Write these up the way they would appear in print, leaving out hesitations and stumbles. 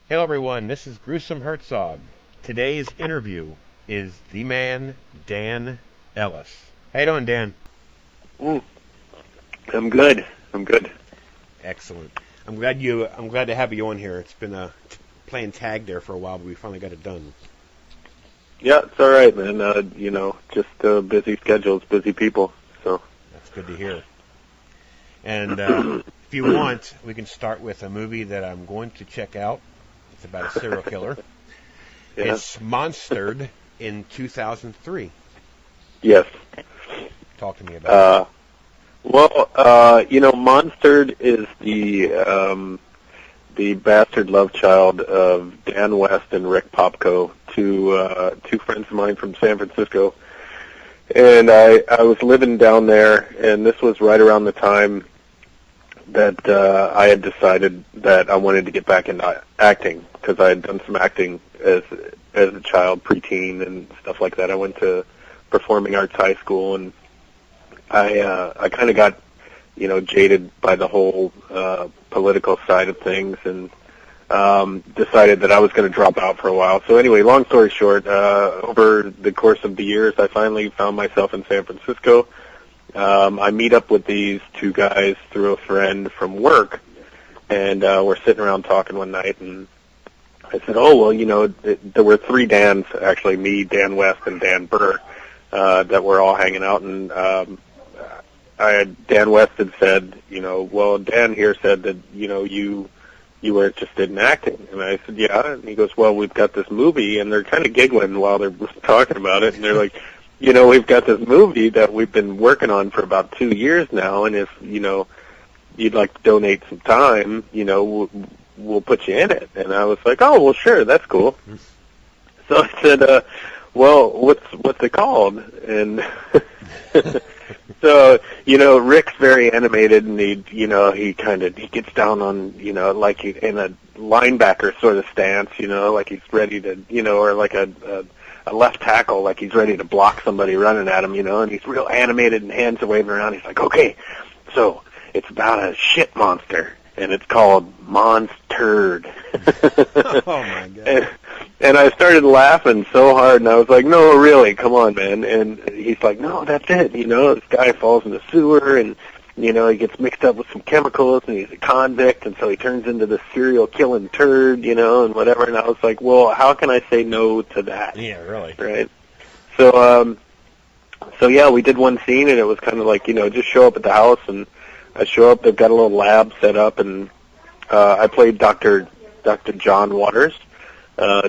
Hello, everyone. This is Gruesome Herzog. Today's interview is the man, Dan Ellis. How you doing, Dan? Mm, I'm good. I'm good. Excellent. I'm glad to have you on here. It's been playing tag there for a while, but we finally got it done. Yeah, it's all right, man. Just busy schedules, busy people. So that's good to hear. And if you want, we can start with a movie that I'm going to check out. It's about a serial killer. Yeah. It's Monsturd in 2003. Yes. Talk to me about it. Monsturd is the bastard love child of Dan West and Rick Popko, two friends of mine from San Francisco. And I was living down there, and this was right around the time that I had decided that I wanted to get back into acting, because I had done some acting as a child, preteen, and stuff like that. I went to performing arts high school, and I kind of got, jaded by the whole political side of things, and decided that I was going to drop out for a while. So anyway, long story short, over the course of the years, I finally found myself in San Francisco. I meet up with these two guys through a friend from work, and we're sitting around talking one night, and I said, there were three Dans, actually, me, Dan West, and Dan Burr, that were all hanging out, and Dan West had said, Dan here said that, you were interested in acting. And I said, yeah. And he goes, well, we've got this movie, and they're kind of giggling while they're talking about it, and they're like, we've got this movie that we've been working on for about 2 years now, and if, you'd like to donate some time, we'll put you in it. And I was like, oh, well, sure, that's cool. So I said, well, what's it called? And so, Rick's very animated, and he gets down on, like in a linebacker sort of stance, like he's ready to, or like a left tackle, like he's ready to block somebody running at him, and he's real animated and hands are waving around. He's like, okay, so it's about a shit monster, and it's called Monsturd. Oh, my God. And I started laughing so hard, and I was like, no, really, come on, man. And he's like, no, that's it. This guy falls in the sewer, and, he gets mixed up with some chemicals, and he's a convict, and so he turns into this serial killing turd, and whatever. And I was like, well, how can I say no to that? Yeah, really. Right? So yeah, we did one scene, and it was kind of like, just show up at the house, and I show up, they've got a little lab set up, and I played Dr. John Waters.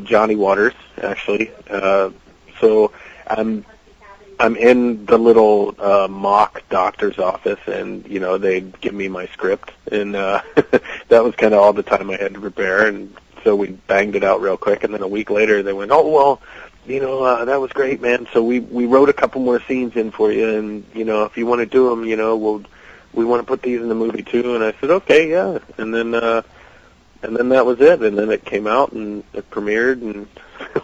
Johnny Waters, actually. So I'm in the little mock doctor's office, and they give me my script, and that was kind of all the time I had to prepare, and so we banged it out real quick. And then a week later, they went, "Oh well, that was great, man. So we wrote a couple more scenes in for you, and if you want to do them, we want to put these in the movie too." And I said, "Okay, yeah." And then that was it. And then it came out, and it premiered, and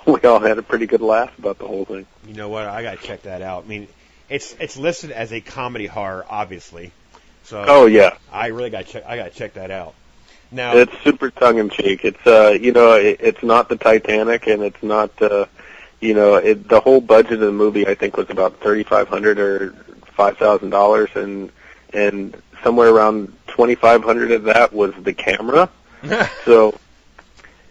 we all had a pretty good laugh about the whole thing. You know what? I got to check that out. I mean, it's listed as a comedy horror, obviously. So oh yeah, I really got to check that out. Now it's super tongue in cheek. It's it's not the Titanic, and it's not the whole budget of the movie I think was about $3,500 or $5,000, and somewhere around $2,500 of that was the camera. So,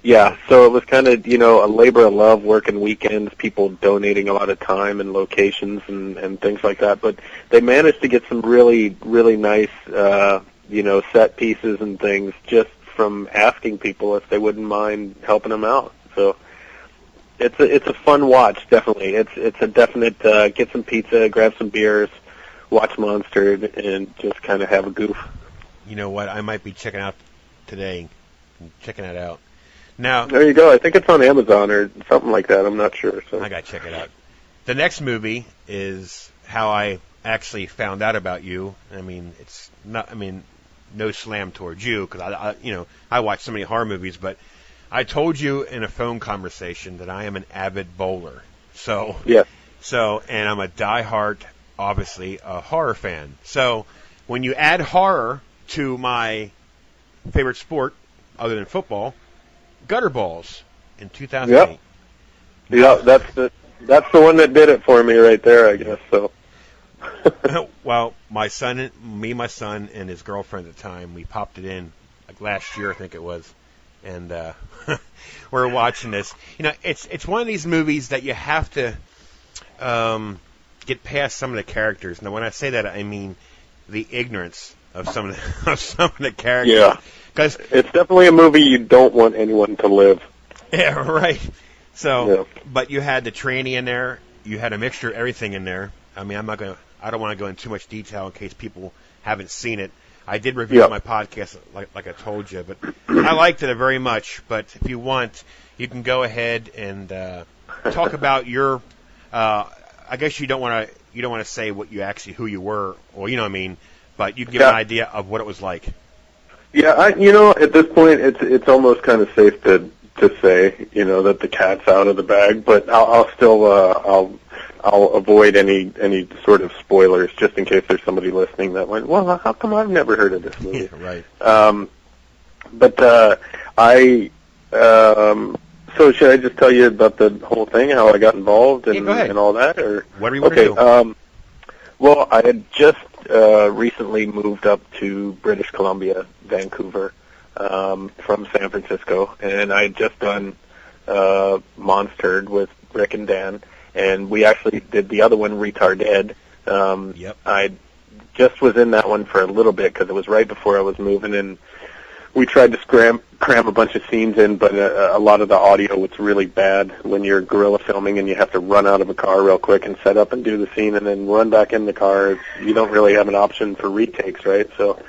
yeah, so it was kind of, a labor of love, working weekends, people donating a lot of time and locations and things like that. But they managed to get some really, really nice, set pieces and things just from asking people if they wouldn't mind helping them out. So it's a fun watch, definitely. It's a definite get some pizza, grab some beers, watch Monsturd, and just kind of have a goof. You know what? I might be checking out today. Checking that out. Now there you go. I think it's on Amazon or something like that. I'm not sure. So I gotta check it out. The next movie is how I actually found out about you. I mean, it's not. I mean, no slam towards you because I watch so many horror movies, but I told you in a phone conversation that I am an avid bowler. So yeah. And I'm a diehard, obviously, a horror fan. So when you add horror to my favorite sport, other than football, Gutterballs in 2008. Yep. Yeah, that's the one that did it for me right there, I guess. So. Well, my son, my son, and his girlfriend at the time, we popped it in like last year, I think it was, and we're watching this. You know, it's one of these movies that you have to get past some of the characters. Now, when I say that, I mean the ignorance of some of the characters. Yeah, because it's definitely a movie you don't want anyone to live. Yeah, right. So, but you had the trainee in there. You had a mixture of everything in there. I mean, I don't want to go into too much detail in case people haven't seen it. I did review it on my podcast, like I told you, but I liked it very much. But if you want, you can go ahead and talk about your. I guess you don't want to say what you actually who you were, or you know what I mean. But you can give an idea of what it was like. Yeah, at this point, it's almost kind of safe to say, that the cat's out of the bag. But I'll still I'll avoid any sort of spoilers, just in case there's somebody listening that went, well, how come I've never heard of this movie? Right. So should I just tell you about the whole thing, how I got involved and all that? Or what do you want to do? Well, I had just recently moved up to British Columbia, Vancouver, from San Francisco, and I had just done Monsturd with Rick and Dan. And we actually did the other one, Retarded. I just was in that one for a little bit because it was right before I was moving, and we tried to cram a bunch of scenes in, but a lot of the audio was really bad when you're guerrilla filming and you have to run out of a car real quick and set up and do the scene and then run back in the car. You don't really have an option for retakes, right? So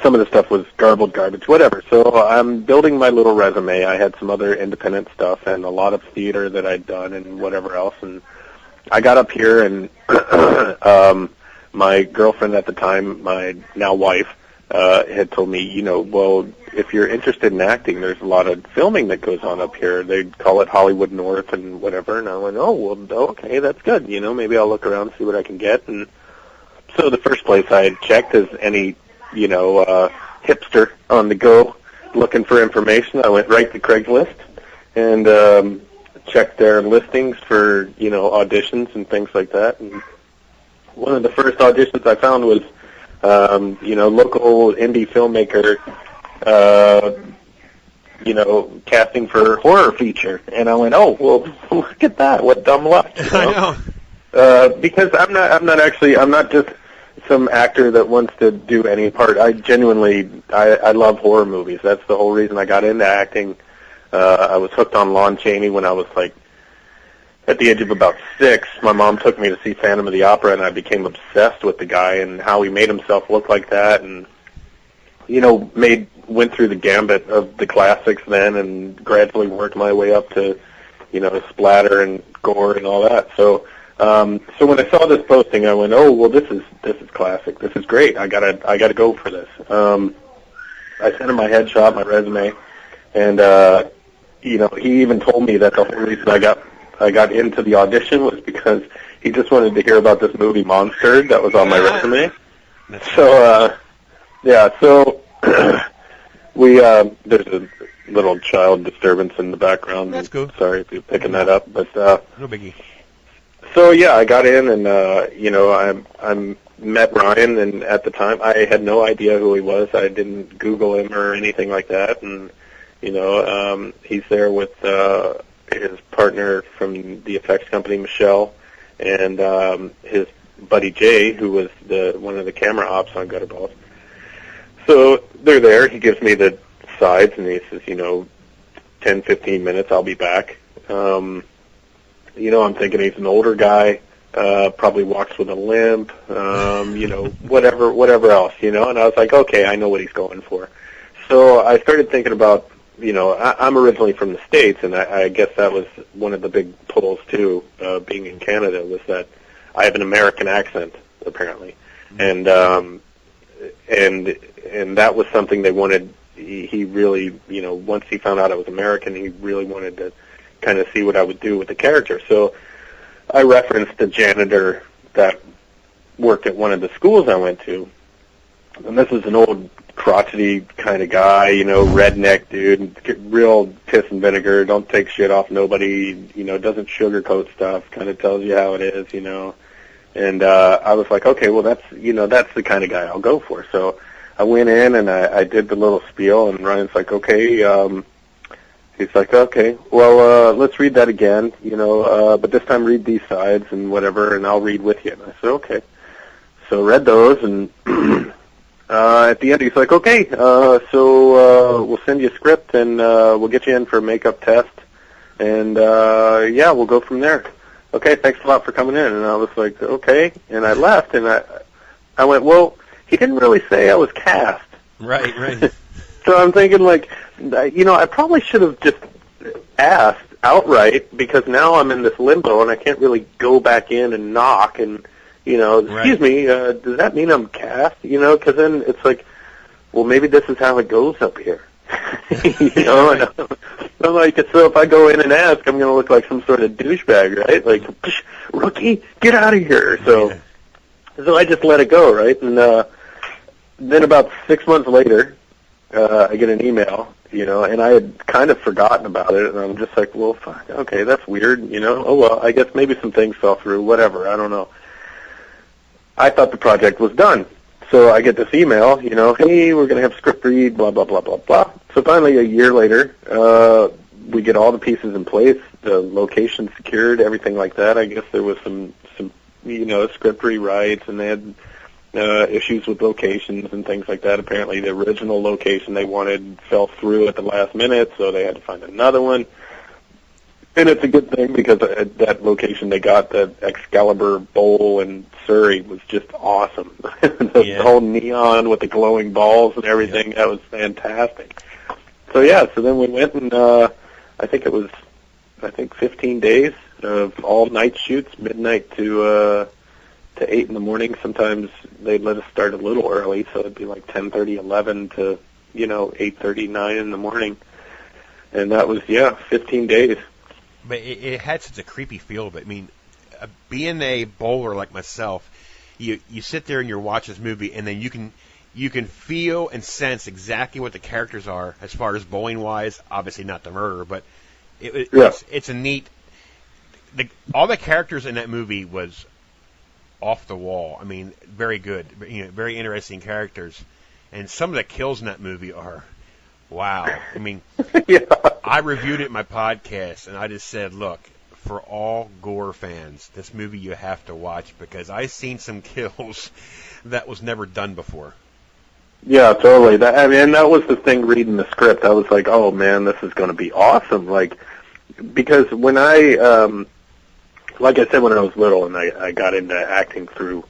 some of the stuff was garbled garbage, whatever. So I'm building my little resume. I had some other independent stuff and a lot of theater that I'd done and whatever else. And I got up here and my girlfriend at the time, my now wife, had told me, well, if you're interested in acting, there's a lot of filming that goes on up here. They call it Hollywood North and whatever. And I went, okay, that's good. Maybe I'll look around and see what I can get. And so the first place I had checked is any hipster on the go looking for information. I went right to Craigslist and checked their listings for, auditions and things like that. And one of the first auditions I found was, local indie filmmaker, casting for horror feature. And I went, oh, well, look at that. What dumb luck. I know. Because I'm not just some actor that wants to do any part. I love horror movies. That's the whole reason I got into acting. I was hooked on Lon Chaney when I was at the age of about 6. My mom took me to see Phantom of the Opera, and I became obsessed with the guy and how he made himself look like that, and went through the gambit of the classics then, and gradually worked my way up to splatter and gore and all that. So when I saw this posting, I went, oh, well, this is classic. This is great. I gotta go for this. I sent him my headshot, my resume, and he even told me that the whole reason I got into the audition was because he just wanted to hear about this movie Monsturd that was on my resume. So we there's a little child disturbance in the background. That's cool. Sorry if you're picking that up, but no biggie. So I got in, and I met Ryan, and at the time I had no idea who he was. I didn't Google him or anything like that, and he's there with his partner from the effects company, Michelle, and his buddy Jay, who was one of the camera ops on Gutterballs. So they're there. He gives me the sides, and he says, 10, 15 minutes, I'll be back. I'm thinking he's an older guy, probably walks with a limp, whatever else, and I was like, okay, I know what he's going for. So I started thinking about, I'm originally from the States, and I guess that was one of the big pulls, too, being in Canada, was that I have an American accent, apparently. And that was something they wanted. He really, once he found out I was American, he really wanted to kind of see what I would do with the character. So I referenced the janitor that worked at one of the schools I went to, And this is an old crotchety kind of guy, redneck dude, real piss and vinegar, don't take shit off nobody, doesn't sugarcoat stuff, kind of tells you how it is, And I was like, okay, well, that's the kind of guy I'll go for. So I went in and I did the little spiel, and Ryan's like, okay, he's like, okay, well, let's read that again, but this time read these sides and whatever, and I'll read with you. And I said, okay. So read those, and at the end he's like, okay, so we'll send you a script, and we'll get you in for a makeup test, and yeah, we'll go from there. Okay, thanks a lot for coming in. And I was like, okay, and I left, and I went, well, he didn't really say I was cast. Right. So I'm thinking, like, I probably should have just asked outright, because now I'm in this limbo, and I can't really go back in and knock, and, excuse me, does that mean I'm cast? Because then it's like, well, maybe this is how it goes up here. And I'm like, so if I go in and ask, I'm going to look like some sort of douchebag, right? Like, rookie, get out of here. So I just let it go, right? And then about 6 months later, I get an email, and I had kind of forgotten about it, and I'm just like, well, fuck, okay, that's weird, oh, well, I guess maybe some things fell through, whatever, I don't know. I thought the project was done. So I get this email, hey, we're going to have script read, blah, blah, blah, blah, blah. So finally, a year later, we get all the pieces in place, the location secured, everything like that. I guess there was some script rewrites, and they had issues with locations and things like that. Apparently, the original location they wanted fell through at the last minute, so they had to find another one. And it's a good thing, because that location they got, the Excalibur Bowl in Surrey, was just awesome. The whole neon with the glowing balls and everything, that was fantastic. So then we went, and I think it was 15 days of all night shoots, midnight to 8 in the morning. Sometimes they'd let us start a little early, so it'd be like 10:30, 11 to 8:30, 9 in the morning. And that was 15 days. But it had such a creepy feel. But I mean, being a bowler like myself, you sit there and you watch this movie, and then you can feel and sense exactly what the characters are as far as bowling wise. Obviously not the murderer, but it's a neat. All the characters in that movie was off the wall. I mean, very good. Very interesting characters, and some of the kills in that movie are. Wow. I mean, I reviewed it in my podcast, and I just said, look, for all gore fans, this movie you have to watch, because I've seen some kills that was never done before. Yeah, totally. And that was the thing reading the script. I was like, oh, man, this is going to be awesome. Like, because when like I said, when I was little, and I got into acting through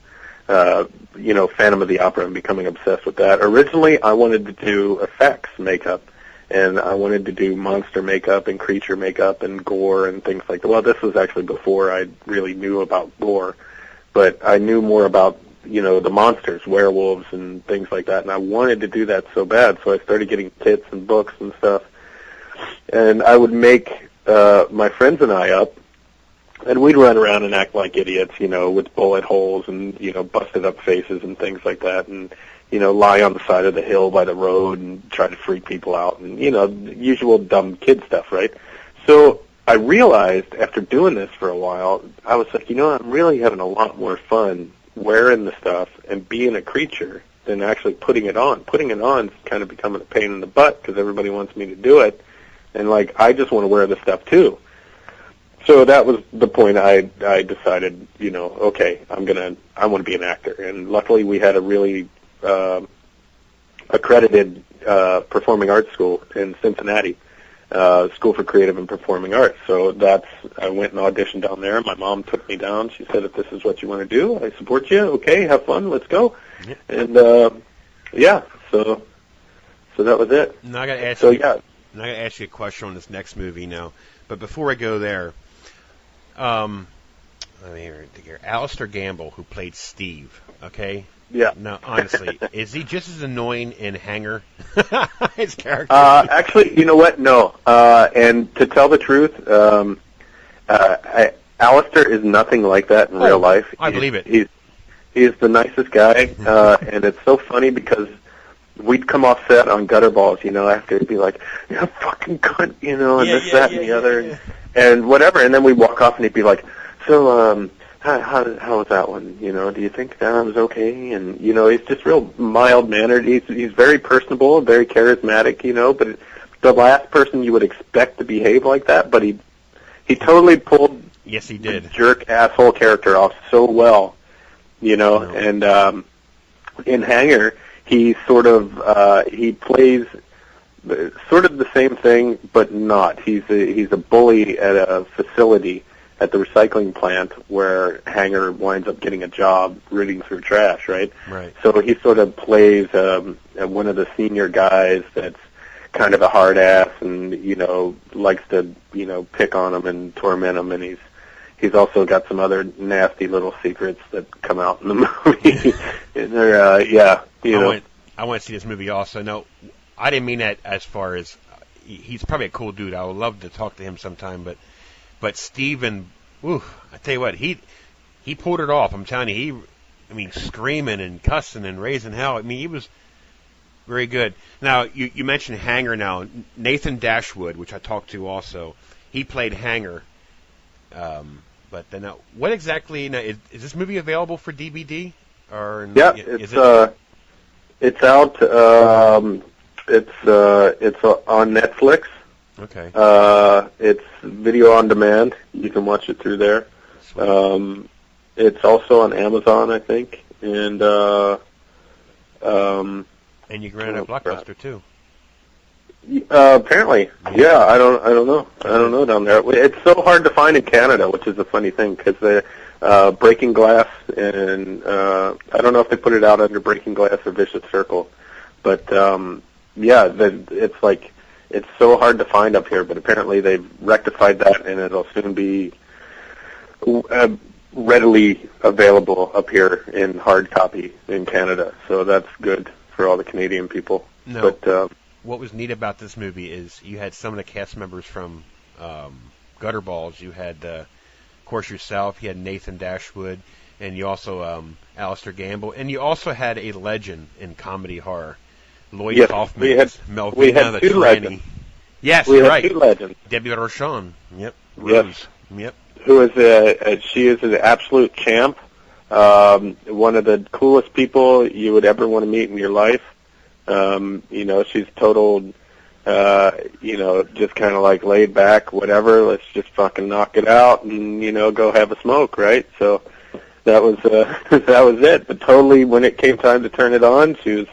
Phantom of the Opera and becoming obsessed with that. Originally, I wanted to do effects makeup, and I wanted to do monster makeup and creature makeup and gore and things like that. Well, this was actually before I really knew about gore, but I knew more about, the monsters, werewolves and things like that, and I wanted to do that so bad, so I started getting kits and books and stuff, and I would make my friends and I up, and we'd run around and act like idiots, with bullet holes and, busted up faces and things like that, and, lie on the side of the hill by the road and try to freak people out and, the usual dumb kid stuff, right? So I realized after doing this for a while, I was like, I'm really having a lot more fun wearing the stuff and being a creature than actually putting it on. Putting it on is kind of becoming a pain in the butt because everybody wants me to do it, and, I just want to wear the stuff too. So that was the point. I decided, okay, I want to be an actor. And luckily we had a really accredited performing arts school in Cincinnati, School for Creative and Performing Arts. So I went and auditioned down there. My mom took me down. She said, if this is what you want to do, I support you. Okay, have fun, let's go. Yeah. And so that was it. Now I got to ask you a question on this next movie now. But before I go there, let me hear Alistair Gamble, who played Steve, okay? Yeah. Now, honestly, is he just as annoying in Hanger? His character? Actually, you know what? No. And to tell the truth, Alistair is nothing like that in real life. I believe it. He's the nicest guy, and it's so funny because we'd come off set on gutter balls, after he'd be like, "Yeah, fucking cunt," and this, that, and the other, and whatever, and then we'd walk off and he'd be like, "So, how was that one? Do you think that was okay?" And he's just real mild mannered. He's very personable, very charismatic, but the last person you would expect to behave like that, but he totally pulled. Yes, he did. The jerk asshole character off so well, and in Hanger. He sort of he plays sort of the same thing, but not. He's a bully at a facility at the recycling plant where Hanger winds up getting a job ridding through trash, right? Right. So he sort of plays one of the senior guys that's kind of a hard ass and likes to pick on him and torment him, and he's also got some other nasty little secrets that come out in the movie. And they're I want to see this movie also. No, I didn't mean that as far as he's probably a cool dude. I would love to talk to him sometime. But Steven, I tell you what, he pulled it off. I'm telling you, screaming and cussing and raising hell. He was very good. Now you mentioned Hanger. Now Nathan Dashwood, which I talked to also, he played Hanger. But then, what exactly is this movie available for DVD? Or it's out. It's on Netflix. Okay. It's video on demand. You can watch it through there. Sweet. It's also on Amazon, I think, and and you can rent it at Blockbuster too. Apparently, yeah. I don't know down there. It's so hard to find in Canada, which is a funny thing because the Breaking Glass and I don't know if they put it out under Breaking Glass or Vicious Circle, but it's so hard to find up here. But apparently they've rectified that, and it'll soon be readily available up here in hard copy in Canada. So that's good for all the Canadian people. No. But what was neat about this movie is you had some of the cast members from Gutterballs. You had, of course, yourself. You had Nathan Dashwood, and you also Alistair Gamble, and you also had a legend in comedy horror, Lloyd Kaufman, we had two legends. Yes, we you're had right. two legends. Debbie Rochon. Yep. Rose. Yep. Who is she is an absolute champ. One of the coolest people you would ever want to meet in your life. She's total, just kind of like laid back, whatever. Let's just fucking knock it out and, go have a smoke, right? So that was that was it. But totally, when it came time to turn it on, she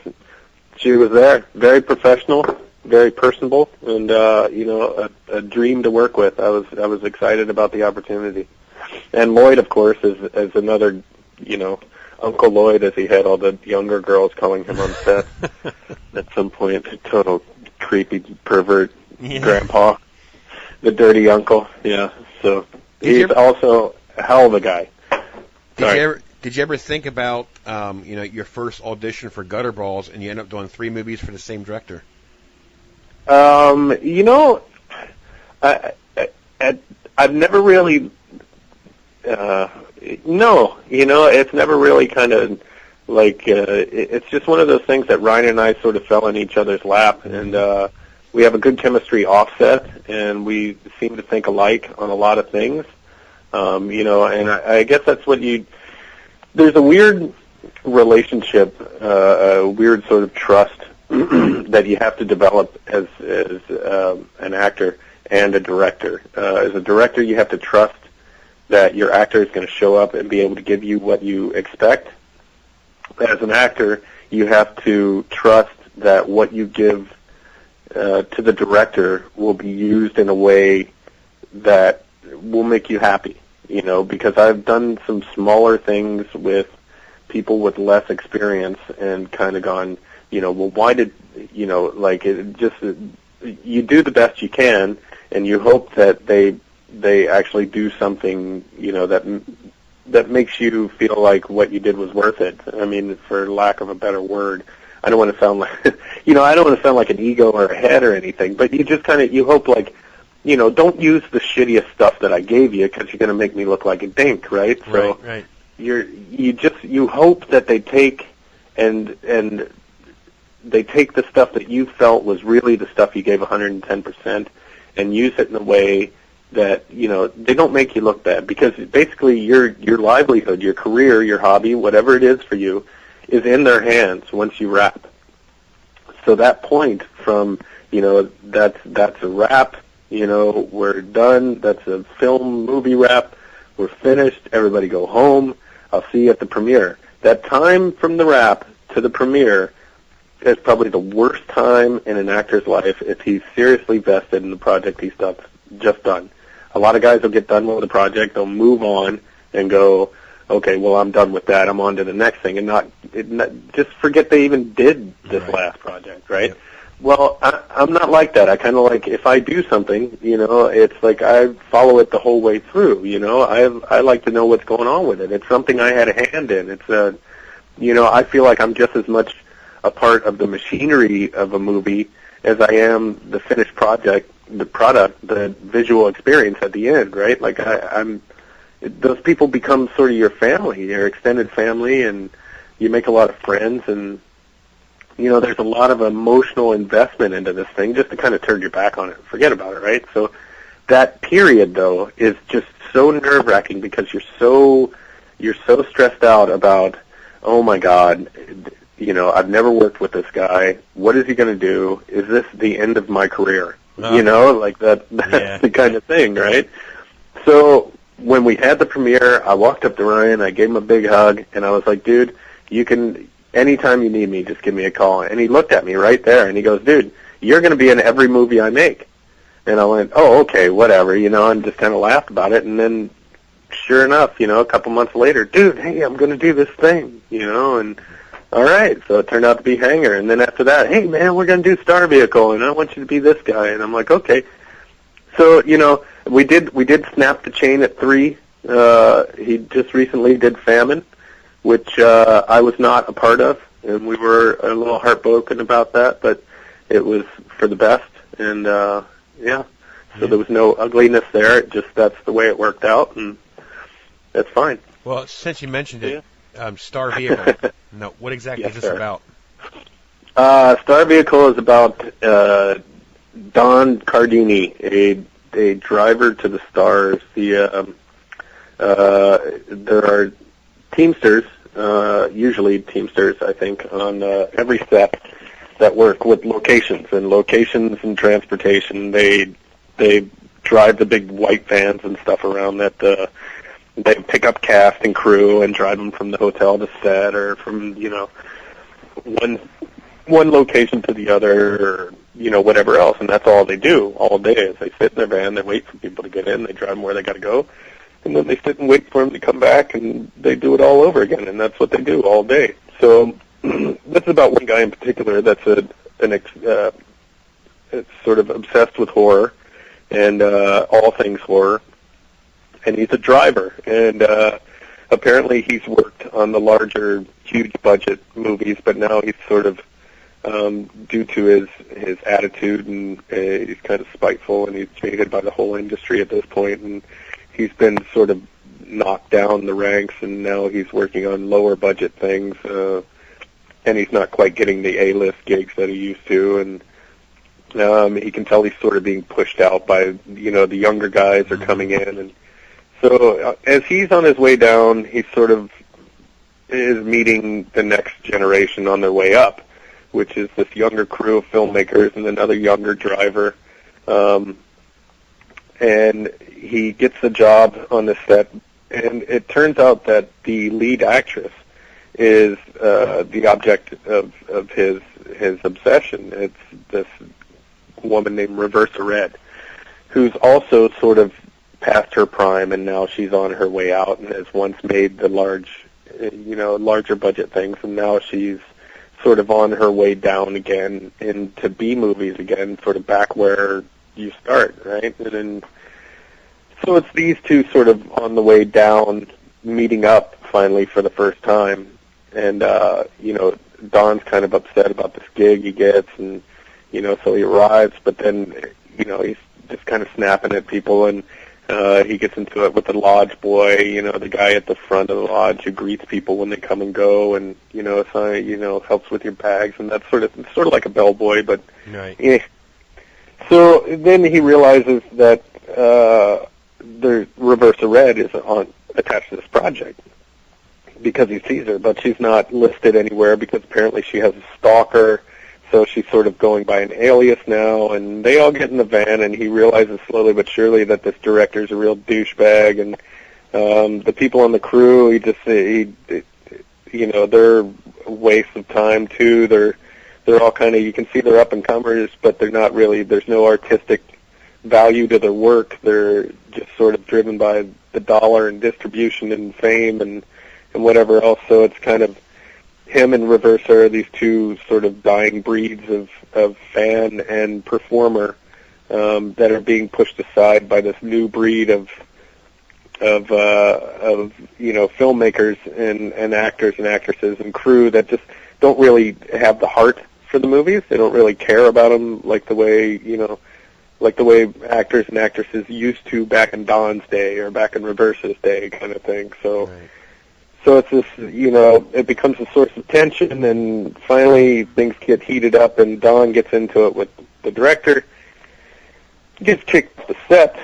was there. Very professional, very personable, and a dream to work with. I was excited about the opportunity. And Lloyd, of course, is another, Uncle Lloyd, as he had all the younger girls calling him on set at some point. Total creepy pervert grandpa, the dirty uncle. Yeah, so he's also a hell of a guy. Did you ever think about your first audition for Gutterballs and you end up doing 3 movies for the same director? I've never really. No, it's never really kind of like, it's just one of those things that Ryan and I sort of fell in each other's lap, and we have a good chemistry offset, and we seem to think alike on a lot of things, and I guess that's what there's a weird relationship, a weird sort of trust that you have to develop as an actor and a director. As a director, you have to trust that your actor is going to show up and be able to give you what you expect. As an actor, you have to trust that what you give to the director will be used in a way that will make you happy, because I've done some smaller things with people with less experience and kind of gone, well, why did, it just, you do the best you can and you hope that they actually do something, that makes you feel like what you did was worth it. I mean, for lack of a better word, I don't want to sound like, I don't want to sound like an ego or a head or anything, but you just you hope like, don't use the shittiest stuff that I gave you because you're going to make me look like a dink, right? So, right. you hope that they take and they take the stuff that you felt was really the stuff you gave 110% and use it in a way that, they don't make you look bad, because basically your livelihood, your career, your hobby, whatever it is for you, is in their hands once you wrap. So that point from, that's a wrap, we're done, that's a film movie wrap, we're finished, everybody go home, I'll see you at the premiere. That time from the wrap to the premiere is probably the worst time in an actor's life if he's seriously vested in the project he's just done. A lot of guys will get done with the project, they'll move on and go, okay, well, I'm done with that, I'm on to the next thing, and not just forget they even did this last project, right? Yep. Well, I'm not like that. I kind of like, if I do something, it's like I follow it the whole way through, I like to know what's going on with it. It's something I had a hand in. It's I feel like I'm just as much a part of the machinery of a movie as I am the finished project, the product, the visual experience at the end, right? Like those people become sort of your family, your extended family, and you make a lot of friends, and there's a lot of emotional investment into this thing just to kind of turn your back on it and forget about it, right? So that period, though, is just so nerve-wracking because you're so stressed out about, oh my God, I've never worked with this guy. What is he going to do? Is this the end of my career? Like that's the kind of thing, right? So when we had the premiere, I walked up to Ryan, I gave him a big hug, and I was like, dude, you can, anytime you need me, just give me a call. And he looked at me right there, and he goes, dude, you're going to be in every movie I make. And I went, oh, okay, whatever, and just kind of laughed about it. And then, sure enough, a couple months later, dude, hey, I'm going to do this thing, and all right, so it turned out to be Hanger. And then after that, hey, man, we're going to do Star Vehicle, and I want you to be this guy. And I'm like, okay. So, we did snap the chain at 3. He just recently did Famine, which I was not a part of, and we were a little heartbroken about that, but it was for the best, and so there was no ugliness there. It just, that's the way it worked out, and that's fine. Well, since you mentioned it, Star Vehicle, no, what exactly is this about? Star Vehicle is about Don Cardini, a driver to the stars. There are Teamsters, usually Teamsters, I think, on every set that work with locations and transportation. They drive the big white vans and stuff around that they pick up cast and crew and drive them from the hotel to set, or from one location to the other, or whatever else, and that's all they do all day. Is they sit in their van, they wait for people to get in, they drive them where they got to go, and then they sit and wait for them to come back, and they do it all over again, and that's what they do all day. So that's about one guy in particular that's sort of obsessed with horror and all things horror, and he's a driver, and apparently he's worked on the larger, huge budget movies, but now he's sort of due to his attitude, and he's kind of spiteful, and he's hated by the whole industry at this point, and he's been sort of knocked down the ranks, and now he's working on lower budget things, and he's not quite getting the A-list gigs that he used to, and he can tell he's sort of being pushed out by, the younger guys are coming in, and so as he's on his way down, he sort of is meeting the next generation on their way up, which is this younger crew of filmmakers and another younger driver. And he gets the job on the set, and it turns out that the lead actress is the object of his obsession. It's this woman named Reversa Red, who's also sort of past her prime, and now she's on her way out, and has once made the larger budget things, and now she's sort of on her way down again into B movies again, sort of back where you start, right? And then, so it's these two sort of on the way down, meeting up finally for the first time, and Don's kind of upset about this gig he gets, and so he arrives, but then he's just kind of snapping at people, and He gets into it with the lodge boy, the guy at the front of the lodge who greets people when they come and go, and helps with your bags, and that's sort of like a bellboy, but right. Yeah. So then he realizes that the Reversa Red is attached to this project because he sees her, but she's not listed anywhere because apparently she has a stalker. So she's sort of going by an alias now, and they all get in the van, and he realizes slowly but surely that this director's a real douchebag, and the people on the crew, they're a waste of time too. They're all kind of, you can see they're up and comers, but they're not really. There's no artistic value to their work. They're just sort of driven by the dollar and distribution and fame and whatever else. So it's kind of him and Reversa are these two sort of dying breeds of fan and performer that are being pushed aside by this new breed of filmmakers and actors and actresses and crew that just don't really have the heart for the movies. They don't really care about them like the way actors and actresses used to back in Don's day or back in Reversa's day, kind of thing. So. Right. So it's this, it becomes a source of tension, and finally things get heated up, and Don gets into it with the director, gets kicked off the set,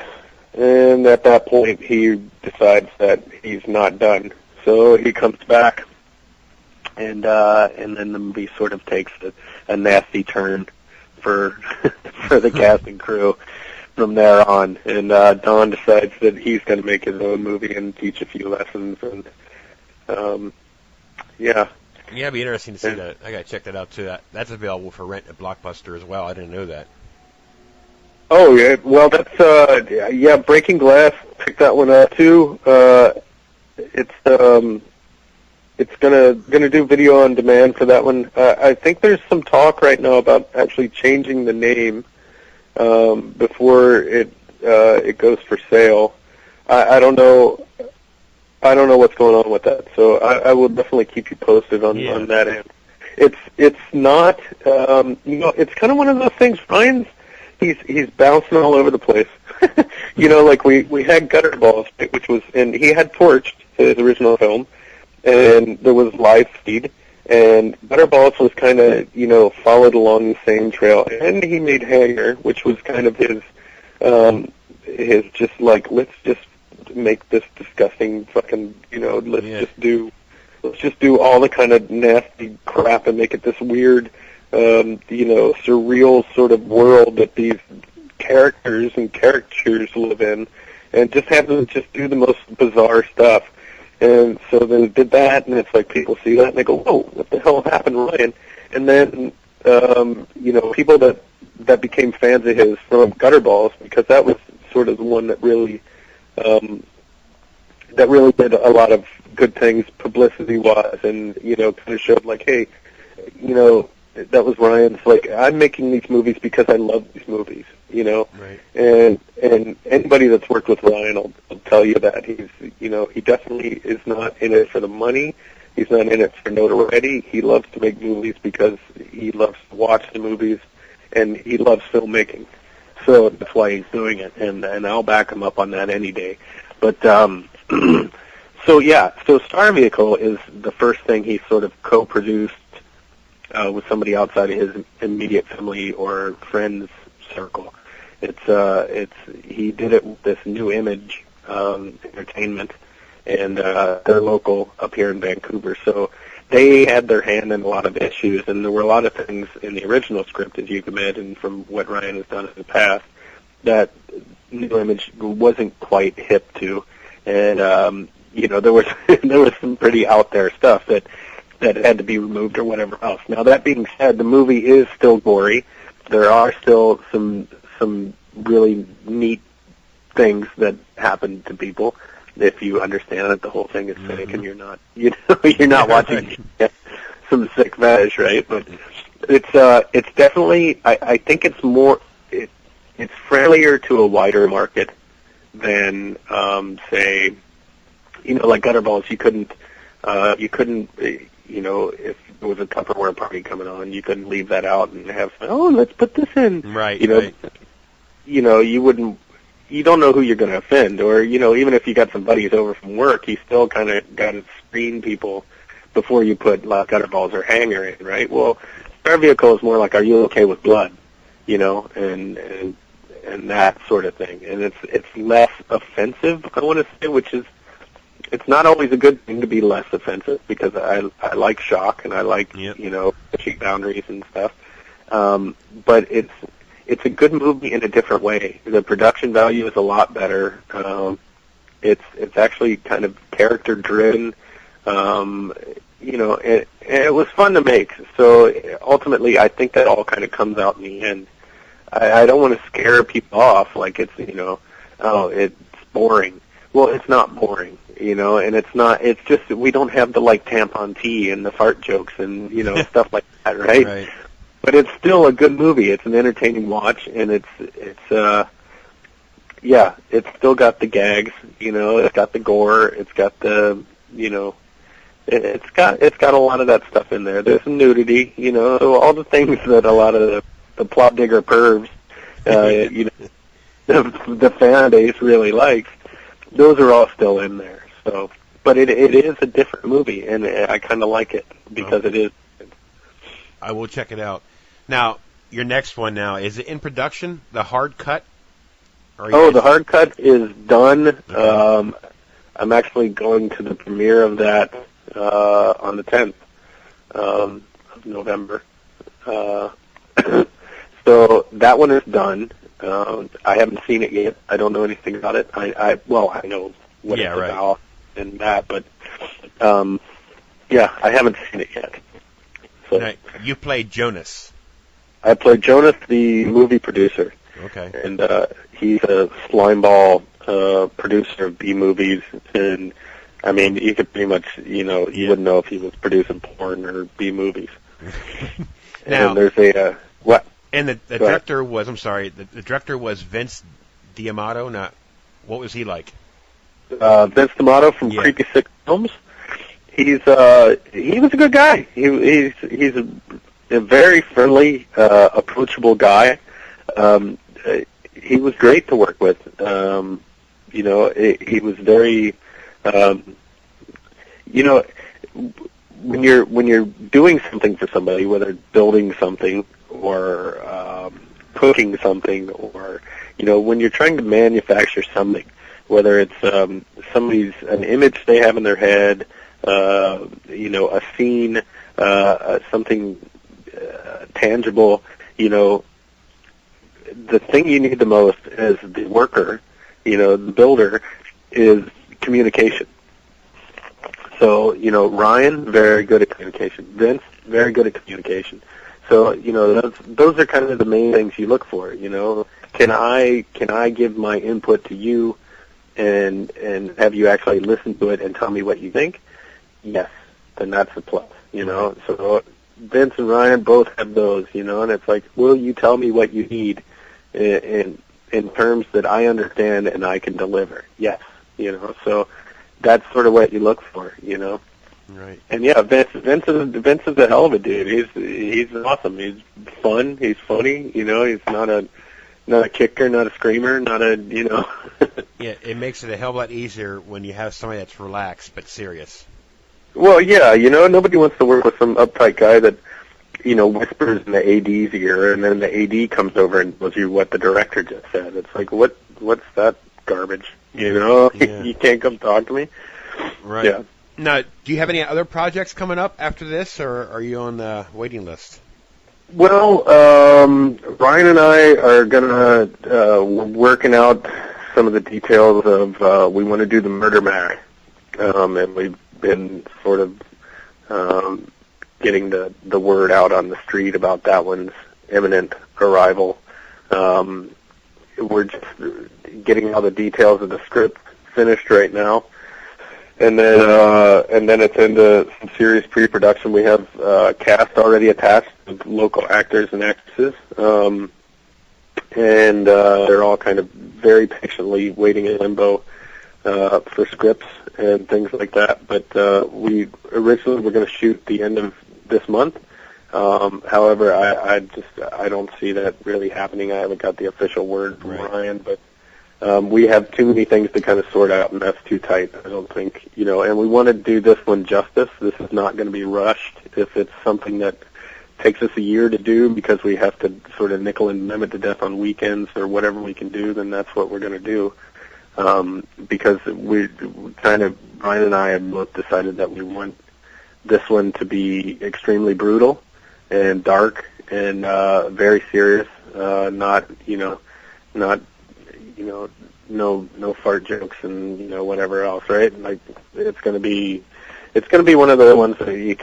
and at that point he decides that he's not done. So he comes back, and then the movie sort of takes a nasty turn for for the cast and crew from there on. And Don decides that he's going to make his own movie and teach a few lessons, and yeah, it'd be interesting to see that. I gotta check that out too. That's available for rent at Blockbuster as well. I didn't know that. Oh yeah, well that's Breaking Glass. Pick that one up too. It's gonna do video on demand for that one. I think there's some talk right now about actually changing the name before it goes for sale. I don't know. I don't know what's going on with that, so I will definitely keep you posted on that end. It's not, it's kind of one of those things. Ryan's he's bouncing all over the place. Like we had Gutterballs, which was, and he had Torched, his original film, and there was Live Feed, and Gutterballs was kind of followed along the same trail, and he made Hanger, which was kind of his just like, let's just make this disgusting fucking, let's just do all the kind of nasty crap and make it this weird, surreal sort of world that these characters and caricatures live in, and just have them just do the most bizarre stuff. And so they did that, and it's like people see that and they go, whoa, what the hell happened, Ryan? And then, people that became fans of his from Gutterballs, because that was sort of the one that really did a lot of good things publicity-wise, and kind of showed like, hey, that was Ryan's. Like, I'm making these movies because I love these movies, Right. And anybody that's worked with Ryan will tell you that he's, he definitely is not in it for the money. He's not in it for notoriety. He loves to make movies because he loves to watch the movies, and he loves filmmaking. So that's why he's doing it, and I'll back him up on that any day. But so Star Vehicle is the first thing he sort of co-produced with somebody outside of his immediate family or friends circle. He did it with this New Image Entertainment, and they're local up here in Vancouver. So they had their hand in a lot of issues, and there were a lot of things in the original script, as you can imagine, from what Ryan has done in the past, that New Image wasn't quite hip to, and there was some pretty out there stuff that had to be removed or whatever else. Now that being said, the movie is still gory. There are still some really neat things that happen to people. If you understand that the whole thing is fake, and you're not watching some sick veg, right? But it's definitely, I think it's more, it's friendlier to a wider market than say, like Gutterballs. You couldn't, if there was a Tupperware party coming on, you couldn't leave that out and have, let's put this in, right? You wouldn't. you don't know who you're going to offend, or even if you got some buddies over from work, you still kind of got to screen people before you put like gutterballs or hanger in, right? Well, Star Vehicle is more like, are you okay with blood, and that sort of thing, and it's less offensive, I want to say, which is, it's not always a good thing to be less offensive, because I like shock and I like pushing boundaries and stuff, but it's a good movie in a different way. The production value is a lot better. It's actually kind of character driven. It was fun to make. So ultimately, I think that all kind of comes out in the end. I don't want to scare people off like it's it's boring. Well, it's not boring, and it's just that we don't have the like tampon tea and the fart jokes and stuff like that, right? Right. But it's still a good movie. It's an entertaining watch, and it's still got the gags, it's got the gore, it's got the it's got a lot of that stuff in there. There's some nudity, so all the things that a lot of the plot digger pervs, the fan base really likes. Those are all still in there. So, but it is a different movie, and I kind of like it because it is. I will check it out. Now, your next one now, is it in production, the hard cut? The hard cut is done. Okay. I'm actually going to the premiere of that on the 10th of November. So that one is done. I haven't seen it yet. I don't know anything about it. I know what it's about and that, but I haven't seen it yet. So now, you played Jonas. I played Jonas, the movie producer. Okay. And he's a slimeball producer of B movies, and I mean, you could pretty much, you wouldn't know if he was producing porn or B movies. Now, and there's what? And the director was, the director was Vince D'Amato. Not, what was he like? Vince D'Amato from Creepy Sick Films. He was a good guy. He's a very friendly, approachable guy. He was great to work with. He was very, when you're doing something for somebody, whether building something or cooking something, or when you're trying to manufacture something, whether it's an image they have in their head, a scene, something tangible, the thing you need the most as the worker, the builder, is communication. So, Ryan, very good at communication. Vince, very good at communication. So, those are kind of the main things you look for, Can I give my input to you and have you actually listen to it and tell me what you think? Yes, then that's a plus, So Vince and Ryan both have those, and it's like, will you tell me what you need in terms that I understand and I can deliver? Yes, so that's sort of what you look for, Right. And Vince is a hell of a dude. He's awesome. He's fun. He's funny. He's not a kicker, not a screamer, not a Yeah, it makes it a hell of a lot easier when you have somebody that's relaxed but serious. Well, yeah, nobody wants to work with some uptight guy that whispers in the AD's ear, and then the AD comes over and tells you what the director just said. It's like, what's that garbage? Yeah. You can't come talk to me. Right. Yeah. Now, do you have any other projects coming up after this, or are you on the waiting list? Well, Ryan and I are we're working out some of the details of, we want to do the Murder Mac, and we've been sort of getting the word out on the street about that one's imminent arrival. We're just getting all the details of the script finished right now. And then it's into some serious pre-production. We have cast already attached of local actors and actresses, and they're all kind of very patiently waiting in limbo for scripts and things like that. But we originally were going to shoot the end of this month. However, I don't see that really happening. I haven't got the official word from Ryan, but we have too many things to kind of sort out, and that's too tight. I don't think, and we want to do this one justice. This is not going to be rushed. If it's something that takes us a year to do because we have to sort of nickel and dime it to death on weekends or whatever we can do, then that's what we're going to do. Because we kind of, Brian and I have both decided that we want this one to be extremely brutal and dark and very serious. Not no fart jokes and whatever else, right? Like it's gonna be one of the ones that you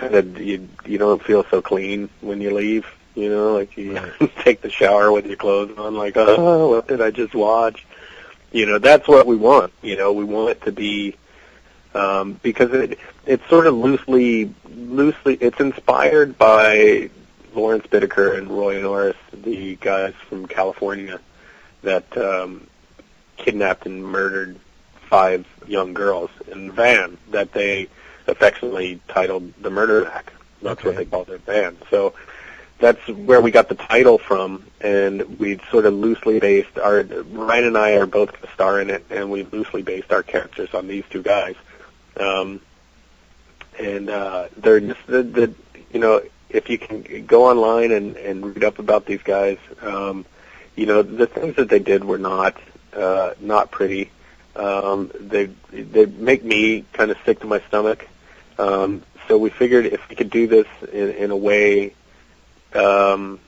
don't feel so clean when you leave. Like you take the shower with your clothes on, like, oh, what did I just watch? That's what we want. We want it to be because it's sort of loosely it's inspired by Lawrence Bittaker and Roy Norris, the guys from California that kidnapped and murdered 5 young girls in a van that they affectionately titled the Murder Act. That's what they called their van. So that's where we got the title from, and we sort of loosely based Ryan and I are both going to star in it, and we loosely based our characters on these 2 guys. They're just if you can go online and read up about these guys, the things that they did were not pretty. They make me kind of sick to my stomach. So we figured if we could do this in a way, and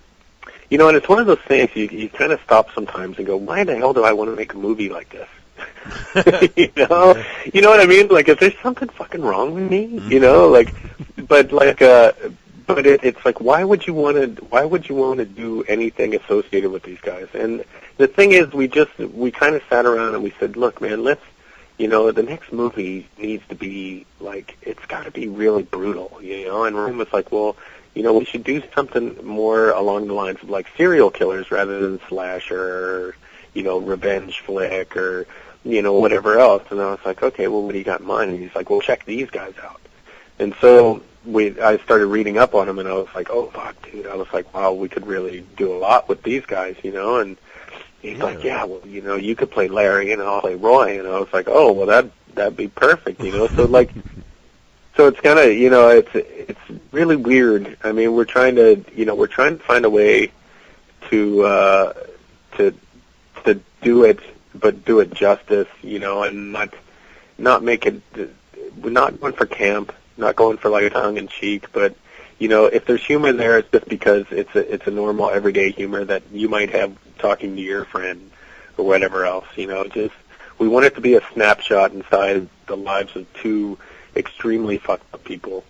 it's one of those things you kind of stop sometimes and go, why the hell do I want to make a movie like this? You know what I mean? Like, is there something fucking wrong with me? But it's like, why would you want to do anything associated with these guys? And the thing is, we kind of sat around and we said, look, man, let's, the next movie needs to be like, it's got to be really brutal, And Ryan was like, well, we should do something more along the lines of like serial killers rather than slasher, or, revenge flick or, whatever else. And I was like, okay, well, what do you got in mind? And he's like, well, check these guys out. And so I started reading up on them, and I was like, oh, fuck, dude. I was like, wow, we could really do a lot with these guys, And he's like, yeah, well, you could play Larry, and I'll play Roy. And I was like, oh, well, that'd be perfect, So, like, so it's kind of, it's really weird. I mean, we're trying to find a way to do it, but do it justice, and not make it. We're not going for camp, not going for like tongue in cheek, but if there's humor there, it's just because it's a normal everyday humor that you might have talking to your friend or whatever else. Just we want it to be a snapshot inside the lives of 2 extremely fucked up people,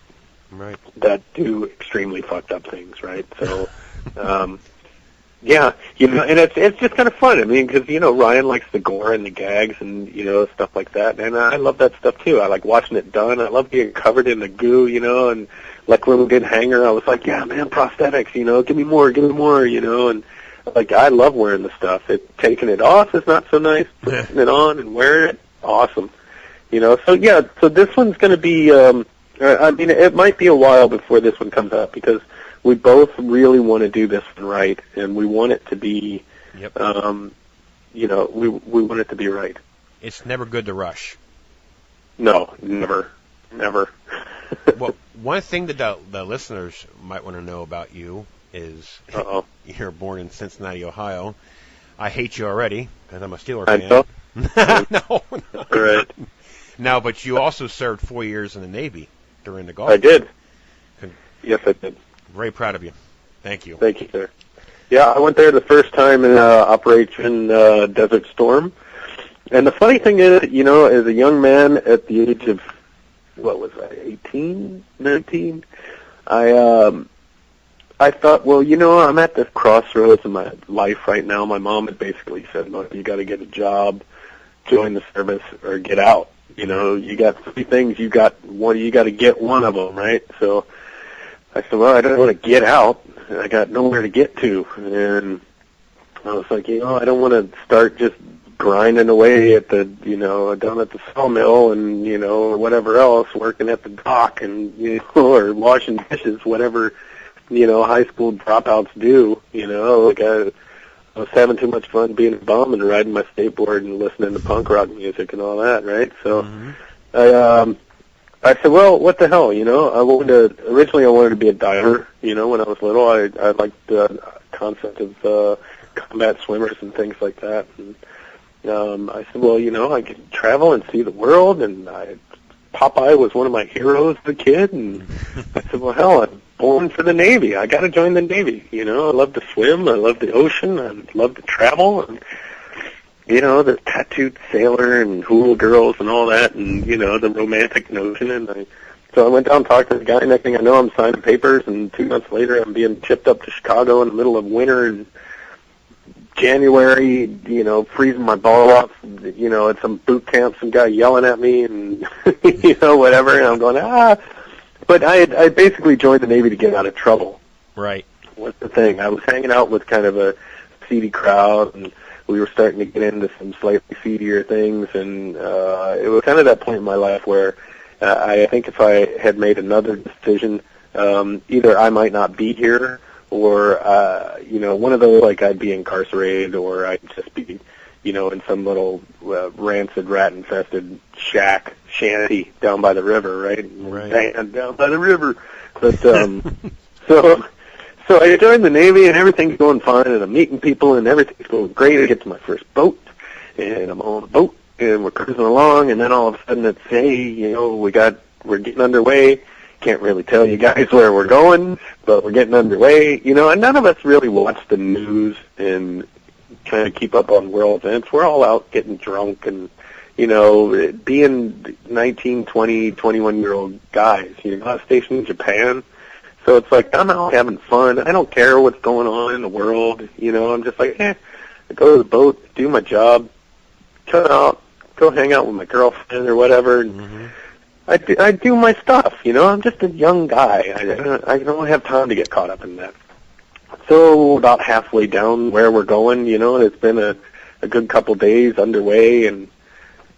right? That do extremely fucked up things, right? So. Yeah, and it's just kind of fun. I mean, because, Ryan likes the gore and the gags and, stuff like that. And I love that stuff, too. I like watching it done. I love being covered in the goo, and like when we did Hanger, I was like, yeah, man, prosthetics, give me more, and like I love wearing the stuff. Taking it off is not so nice. Putting it on and wearing it, awesome. So yeah, so this one's going to be, I mean, it might be a while before this one comes out because we both really want to do this one right, and we want it to be, we want it to be right. It's never good to rush. No, never. Well, one thing that the listeners might want to know about you is you're born in Cincinnati, Ohio. I hate you already because I'm a Steeler fan. No. Right. No, but you also served 4 years in the Navy during the Gulf. I did. Yes, I did. Very proud of you. Thank you. Thank you, sir. Yeah, I went there the first time in Operation Desert Storm. And the funny thing is, as a young man at the age of, 18, 19, I thought, well, I'm at this crossroads in my life right now. My mom had basically said, look, you got to get a job, join the service, or get out. You got 3 things. You got to get one of them, right? So I said, well, I don't want to get out. I got nowhere to get to. And I was like, I don't want to start just grinding away at the, down at the sawmill and, or whatever else, working at the dock and, or washing dishes, whatever, high school dropouts do, like I was having too much fun being a bum and riding my skateboard and listening to punk rock music and all that, right? So I said, well, what the hell, originally I wanted to be a diver, when I was little. I liked the concept of combat swimmers and things like that. And I said, well, I could travel and see the world, and Popeye was one of my heroes as a kid, and I said, well, hell, I'm born for the Navy. I got to join the Navy. I love to swim. I love the ocean. I love to travel. And, the tattooed sailor and hula girls and all that, and, the romantic notion. And so I went down and talked to the guy. Next thing I know, I'm signing papers, and 2 months later, I'm being shipped up to Chicago in the middle of winter and January, freezing my ball off, at some boot camp, some guy yelling at me and, whatever. And I'm going, But I basically joined the Navy to get out of trouble. Right. What's the thing? I was hanging out with kind of a seedy crowd, and we were starting to get into some slightly seedier things, and it was kind of that point in my life where I think if I had made another decision, either I might not be here, or one of those, like I'd be incarcerated, or I'd just be, in some little rancid, rat-infested shanty down by the river, right? Down by the river. But so I joined the Navy, and everything's going fine, and I'm meeting people, and everything's going great. I get to my first boat, and I'm on a boat, and we're cruising along, and then all of a sudden it's, hey, we're getting underway. Can't really tell you guys where we're going, but we're getting underway, and none of us really watch the news and kind of keep up on world events. We're all out getting drunk and, being 19, 20, 21-year-old guys, not stationed in Japan. So it's like, I'm out having fun. I don't care what's going on in the world. I'm just like, I go to the boat, do my job, come out, go hang out with my girlfriend or whatever. And I do my stuff, I'm just a young guy. I don't have time to get caught up in that. So about halfway down where we're going, and it's been a good couple days underway, and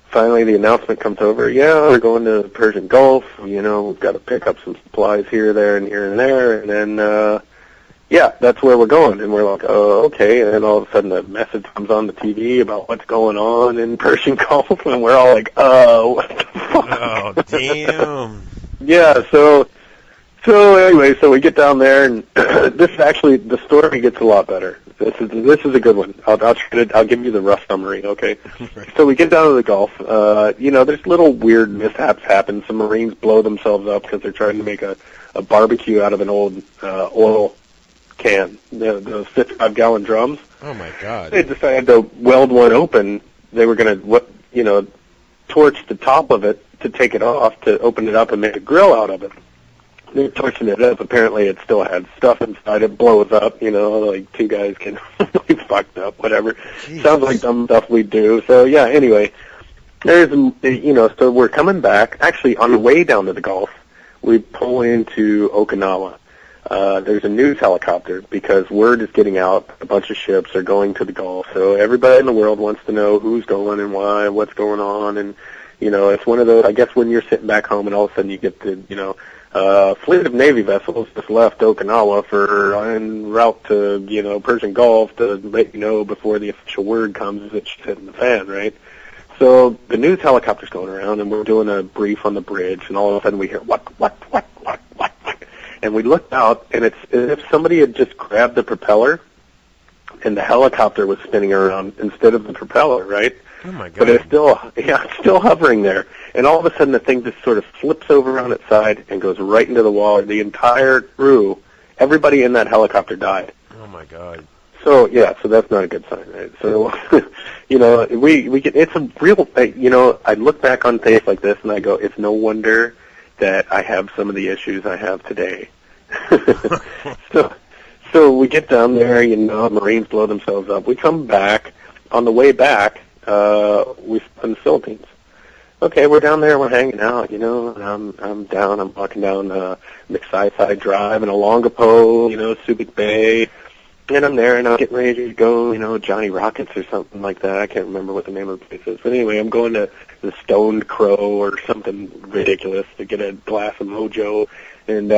finally the announcement comes over, we're going to the Persian Gulf, we've got to pick up some supplies here, there, and here and there, and then, that's where we're going. And we're like, oh, okay, and then all of a sudden a message comes on the TV about what's going on in Persian Gulf, and we're all like, what the fuck? Oh, damn. Yeah, so anyway, so we get down there, and this is actually, the story gets a lot better. This is a good one. I'll give you the rough summary, okay? Right. So we get down to the Gulf. There's little weird mishaps happen. Some Marines blow themselves up because they're trying to make a barbecue out of an old oil can, those 55-gallon drums. Oh, my God. They decided to weld one open. They were going to, torch the top of it to take it off, to open it up and make a grill out of it. They're torching it up. Apparently it still had stuff inside. It blows up, like two guys get really fucked up, whatever. Jesus. Sounds like dumb stuff we do. So, yeah, anyway, there's, so we're coming back. Actually, on the way down to the Gulf, we pull into Okinawa. There's a news helicopter because word is getting out. A bunch of ships are going to the Gulf. So everybody in the world wants to know who's going and why, what's going on. And, it's one of those, I guess when you're sitting back home and all of a sudden you get to, fleet of Navy vessels just left Okinawa en route to, Persian Gulf to let you know before the official word comes that shit's hitting the fan, right? So the news helicopter's going around, and we're doing a brief on the bridge, and all of a sudden we hear, what? And we looked out, and it's as if somebody had just grabbed the propeller, and the helicopter was spinning around instead of the propeller, right? Oh, my God. But it's still hovering there. And all of a sudden the thing just sort of flips over on its side and goes right into the wall. The entire crew, everybody in that helicopter died. Oh, my God. So, so that's not a good sign, right? So, we get, it's a real, I look back on things like this and I go, it's no wonder that I have some of the issues I have today. So we get down there, Marines blow themselves up. We come back. On the way back, we in the Philippines. Okay, we're down there, we're hanging out, and I'm walking down McSci Drive in Olongapo, Subic Bay, and I'm there, and I'm getting ready to go, Johnny Rockets or something like that. I can't remember what the name of the place is. But anyway, I'm going to the Stoned Crow or something ridiculous to get a glass of mojo, and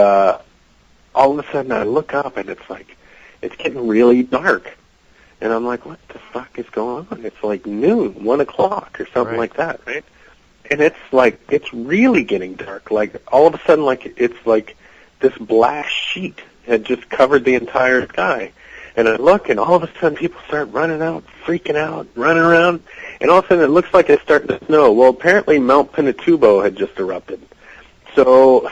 all of a sudden I look up, and it's like, it's getting really dark. And I'm like, what the fuck is going on? It's like noon, 1 o'clock or something like that, right? And it's really getting dark. Like, all of a sudden, like, it's like this black sheet had just covered the entire sky. And I look, and all of a sudden people start running out, freaking out, running around. And all of a sudden it looks like it's starting to snow. Well, apparently Mount Pinatubo had just erupted. So,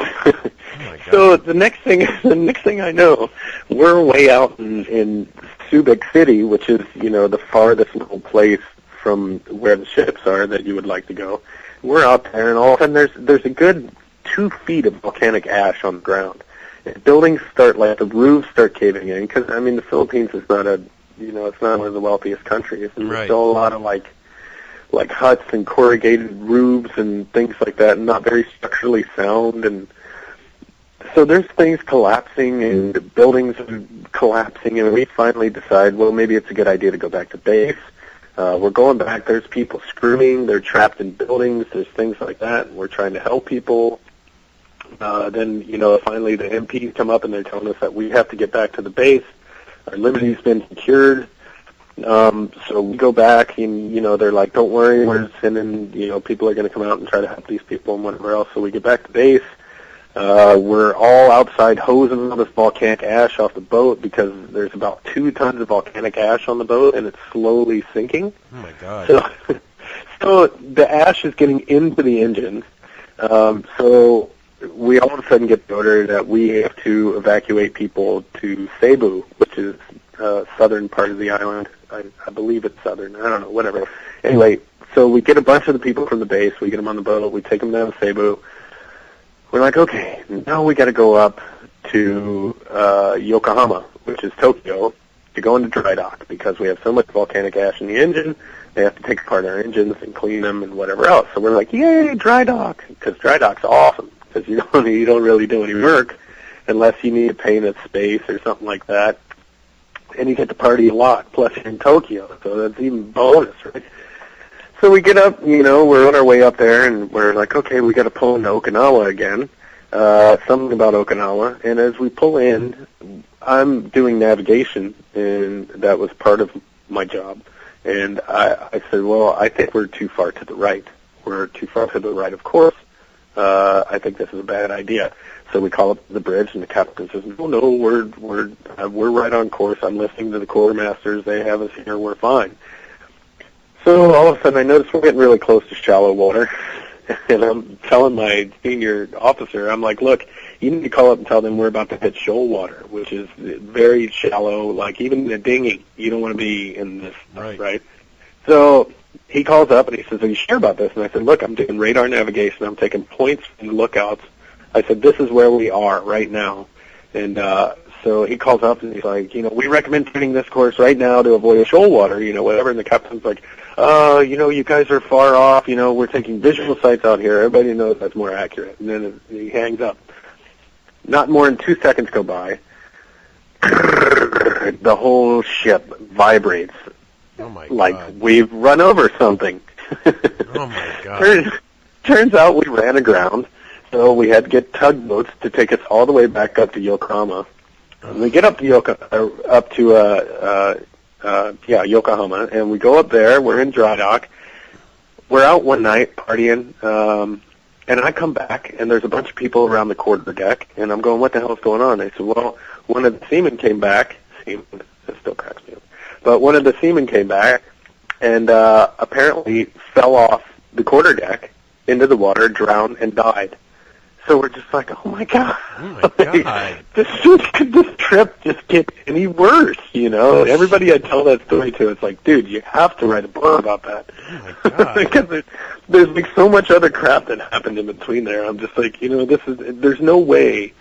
so the next thing I know, we're way out in Subic City, which is, the farthest little place from where the ships are that you would like to go. We're out there, and all of a sudden there's a good 2 feet of volcanic ash on the ground. And buildings the roofs start caving in, because, the Philippines is not it's not one of the wealthiest countries. And there's still a lot of, like huts and corrugated roofs and things like that, and not very structurally sound. And so there's things collapsing, and buildings are collapsing, and we finally decide, well, maybe it's a good idea to go back to base. We're going back. There's people screaming. They're trapped in buildings. There's things like that. And we're trying to help people. Then, finally the MPs come up and they're telling us that we have to get back to the base. Our liberty's been secured. So we go back and, they're like, don't worry, we're sending, people are going to come out and try to help these people and whatever else. So we get back to base. We're all outside hosing all this volcanic ash off the boat because there's about 2 tons of volcanic ash on the boat and it's slowly sinking. Oh my God. So the ash is getting into the engines. So we all of a sudden get the order that we have to evacuate people to Cebu, which is southern part of the island. I believe it's southern. I don't know, whatever. Anyway, so we get a bunch of the people from the base. We get them on the boat. We take them down to Cebu. We're like, okay, now we got to go up to Yokohama, which is Tokyo, to go into dry dock because we have so much volcanic ash in the engine. They have to take apart our engines and clean them and whatever else. So we're like, yay, dry dock, because dry dock's awesome because you don't really do any work unless you need to paint a space or something like that. And you get to party a lot, plus you're in Tokyo, so that's even bonus, right? So we get up, we're on our way up there, and we're like, okay, we got to pull into Okinawa again, something about Okinawa. And as we pull in, I'm doing navigation, and that was part of my job. And I said, well, I think we're too far to the right. We're too far to the right, of course. I think this is a bad idea. So we call up the bridge, and the captain says, no, we're right on course. I'm listening to the quartermasters. They have us here. We're fine. So all of a sudden I notice we're getting really close to shallow water, and I'm telling my senior officer, I'm like, look, you need to call up and tell them we're about to hit shoal water, which is very shallow, like even in a dinghy, you don't want to be in this, right? So he calls up and he says, are you sure about this? And I said, look, I'm doing radar navigation. I'm taking points from the lookouts. I said, this is where we are right now. And so he calls up and he's like, we recommend turning this course right now to avoid shoal water, whatever. And the captain's like, you guys are far off. We're taking visual sights out here. Everybody knows that's more accurate. And then he hangs up. Not more than 2 seconds go by. The whole ship vibrates. Oh, my God. Like we've run over something. Oh, my God. Turns out we ran aground. So we had to get tugboats to take us all the way back up to Yokohama. And we get up to Yokohama, and we go up there. We're in dry dock. We're out one night partying, and I come back, and there's a bunch of people around the quarter deck, and I'm going, what the hell is going on? They said, well, one of the seamen came back. That still cracks me up. But one of the seamen came back and apparently fell off the quarter deck into the water, drowned, and died. So we're just like, oh my God. Oh my God. Could this trip just get any worse, Everybody I tell that story to, it's like, dude, you have to write a book about that. Oh my God. Because there's like so much other crap that happened in between there. I'm just like, there's no way,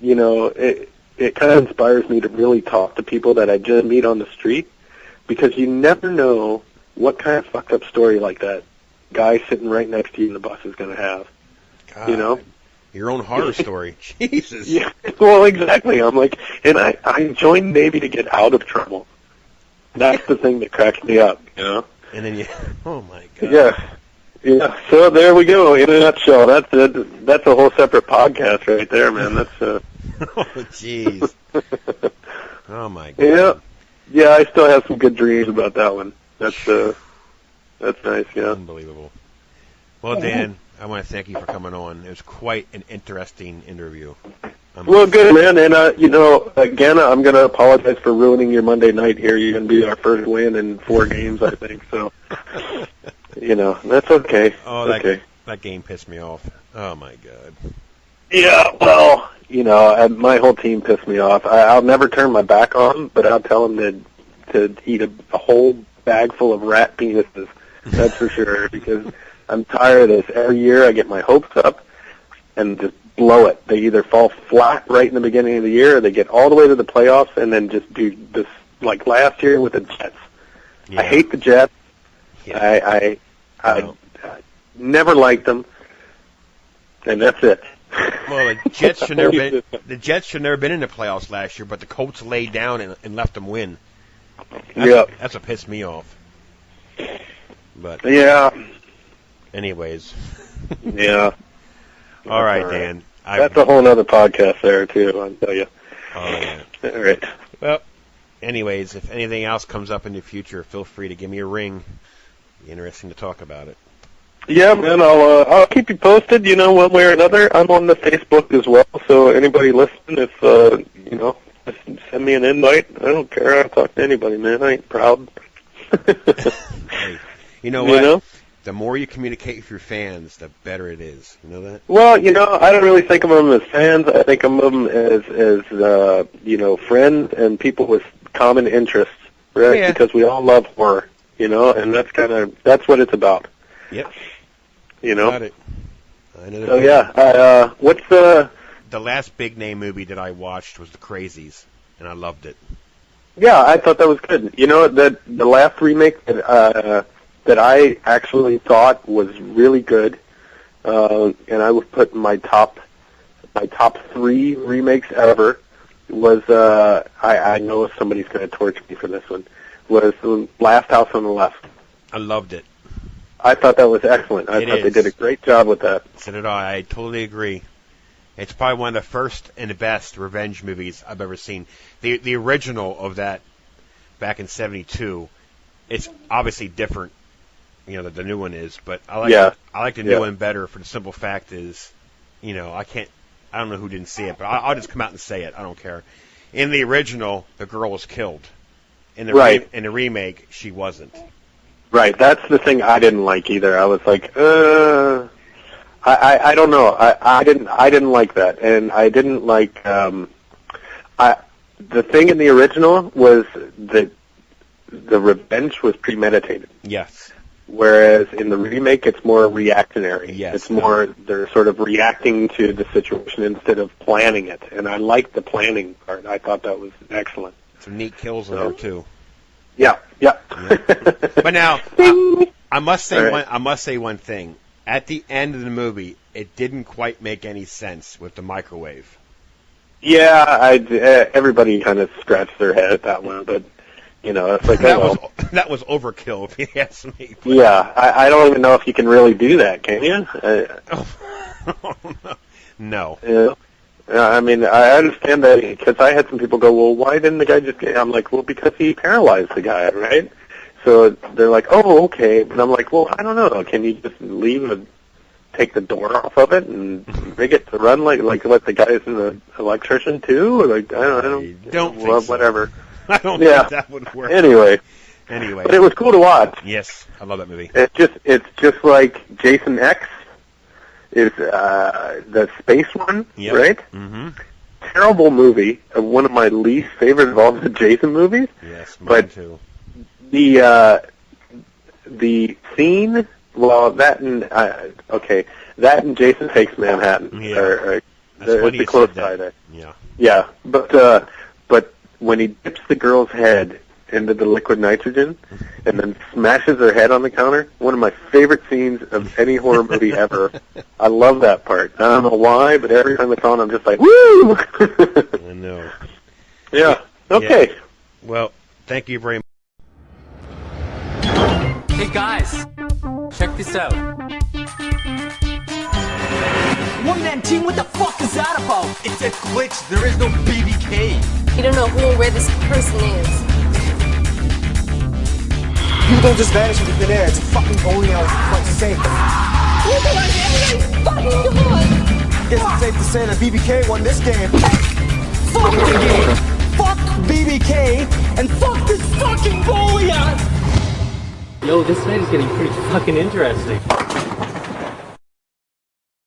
it kind of inspires me to really talk to people that I just meet on the street, because you never know what kind of fucked up story like that guy sitting right next to you in the bus is going to have, God. Your own horror story. Jesus. Yeah, well, exactly. I'm like, and I joined Navy to get out of trouble. That's the thing that cracks me up, And then oh my God. Yeah. So there we go. In a nutshell, that's a whole separate podcast right there, man. That's Oh, jeez. Oh my God. Yeah. Yeah, I still have some good dreams about that one. That's nice, yeah. Unbelievable. Well, Dan, I want to thank you for coming on. It was quite an interesting interview. Well, good, man. And, again, I'm going to apologize for ruining your Monday night here. You're going to be our first win in 4 games, I think. So, that's okay. Oh, okay. That game pissed me off. Oh, my God. Yeah, well, my whole team pissed me off. I'll never turn my back on them, but I'll tell them to eat a whole bag full of rat penises. That's for sure, because I'm tired of this. Every year I get my hopes up and just blow it. They either fall flat right in the beginning of the year, or they get all the way to the playoffs and then just do this, like last year with the Jets. Yeah. I hate the Jets. Yeah. I never liked them, and that's it. Well, the Jets should never been in the playoffs last year, but the Colts laid down and left them win. That's what pissed me off. But yeah. Anyways. Yeah. All right, Dan. That's a whole other podcast there too, I'll tell you. Oh yeah. All right. Well, anyways, if anything else comes up in the future, feel free to give me a ring. Be interesting to talk about it. Yeah, man, I'll keep you posted, one way or another. I'm on the Facebook as well, so anybody listening, if, just send me an invite. I don't care. I'll talk to anybody, man. I ain't proud. Hey, you know what? The more you communicate with your fans, the better it is. You know that? Well, I don't really think of them as fans. I think of them as friends and people with common interests, right? Yeah. Because we all love horror, and that's what it's about. Yep. Got it. So yeah, what's the last big name movie that I watched was The Crazies, and I loved it. Yeah, I thought that was good. That the last remake that I actually thought was really good, and I would put in my top 3 remakes ever was I know somebody's going to torch me for this one, was The Last House on the Left. I loved it. I thought that was excellent. I thought they did a great job with that. So did I. I totally agree. It's probably one of the first and the best revenge movies I've ever seen. The original of that back in '72, it's obviously different, that the new one is, but I like the new one better for the simple fact is, I don't know who didn't see it, but I'll just come out and say it. I don't care. In the original, the girl was killed. In the in the remake, she wasn't. Right, that's the thing I didn't like either. I was like, I don't know. I didn't like that, and I didn't like. The thing in the original was that the revenge was premeditated. Yes. Whereas in the remake, it's more reactionary. Yes. It's more they're sort of reacting to the situation instead of planning it, and I liked the planning part. I thought that was excellent. Some neat kills in there too. Yeah. But now, I must say one thing. At the end of the movie, it didn't quite make any sense with the microwave. Yeah, everybody kind of scratched their head at that one, but it's like that was overkill, if you ask me. But. Yeah, I don't even know if you can really do that, can you? No. Yeah. I mean, I understand that because I had some people go, well, why didn't the guy just get... I'm like, well, because he paralyzed the guy, right? So they're like, oh, okay. And I'm like, well, I don't know. Can you just leave and take the door off of it and rig it to run like what the guys in the electrician too? Or like, I don't think so. Whatever. I don't think that would work. Anyway. But it was cool to watch. Yes, I love that movie. It's just like Jason X. Is the space one, right? Mm-hmm. Terrible movie. One of my least favorite of all the Jason movies. Yes, mine too. The scene, well, that and Jason Takes Manhattan. Yeah. That's the close tie there. Yeah. Yeah, but when he dips the girl's head into the liquid nitrogen and then smashes her head on the counter, one of my favorite scenes of any horror movie ever. I love that part. I don't know why, but every time it's on, I'm just like, woo! I know. Yeah. Okay. Yeah. Well, thank you very much. Hey guys, check this out. 119, what the fuck is that about? It's a glitch. There is no BBK. You don't know who or where this person is. People don't just vanish into thin air. It's a fucking bowling alley, for Christ's sake. Oh my God, everything's fucking gone! Guess it's safe to say that BBK won this game. Fuck the game! Fuck BBK! And fuck this fucking bowling alley! Yo, this night is getting pretty fucking interesting.